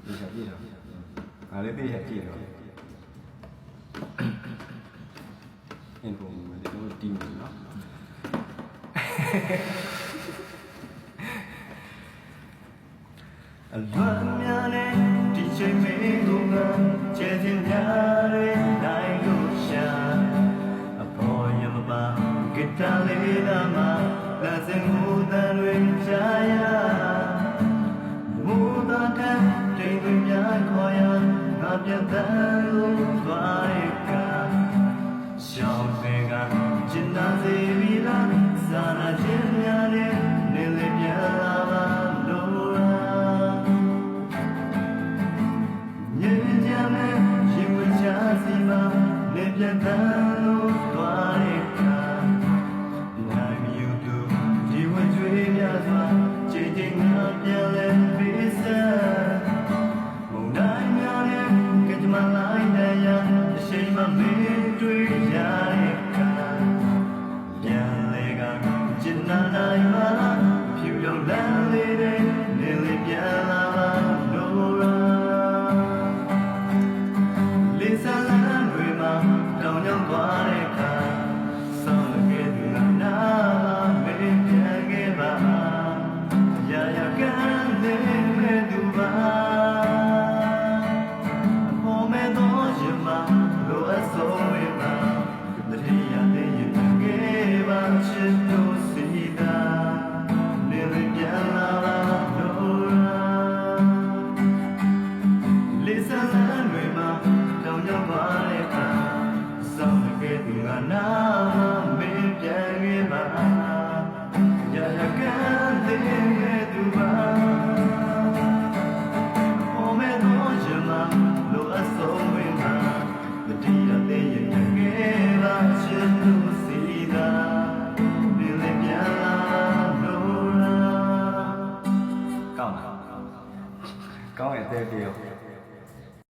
ဒီချက်ကြည့်တော့ငါလည်းသိချက်ကြည့်တော့အင်းပုံမလေးတော့တီးမယ်နော်အလွန်များနဲ့ဒီချိန်မင်းကကျဲတင်ကြတဲ့နိုင်လို့ရှာအပေါ်ရမပါဂီတာလေးလာမှာလက်စင်မှုတန်တွေကြားရမူသားတဲ့တိမ်တွေများခေါ်ရငါပြန်တန်းလို့သွားရကရှောင်းစေကကျင်နာစေပြီလားစာနာခြင်းများနဲ့နေလေပြန်လာပါလို့စီမနေပြန်တန်းလို့သွားရကနိုင်မြူတူဒီဝကြွေးများစွာချိန်ချိန်ငါပြန်လဲပေးစမ်းမုန်တိုင်းများနဲ့ကကြမလိုက်တဲ့ရအချိန်မှမင်းတွေ့ရတဲ့ကပြန်လေကကျင်နာနိုင်မှာဖြူရောင်လမ်းလေးတွေနေလေပြန်လာပါလို့တောင်ရောက်သွားတဲ့အခါဆောင်းခဲ့သူကနာမင်းပြန်ခဲ့ပါရာရာကန်နေမဲ့သူပါအပေါ်မဲ့တော့ရင်မလိုအပ်ဆုံးဝင်ပါတတိယလေးရင်ခဲ့ပါချစ်တို့စီတာနေလည်းပြန်လာပါတော့လေးစားလမ်းတွေမှာတောင်ရောက်သွားတဲ့အခါဆောင်းခဲ့သူကနာမင်းပြန်ခဲ့ပါရာရာကန်တဲ့သူပါဟောမဲတော့ချင်မလိုအပ်ဆုံးဝင်ပါတတိယလေးရင်ခဲ့ပါချစ်လို့စီတာဒီလေးပြန်လာလို့ကောင်းလားကောင်းရဲ့တဲ့ပြော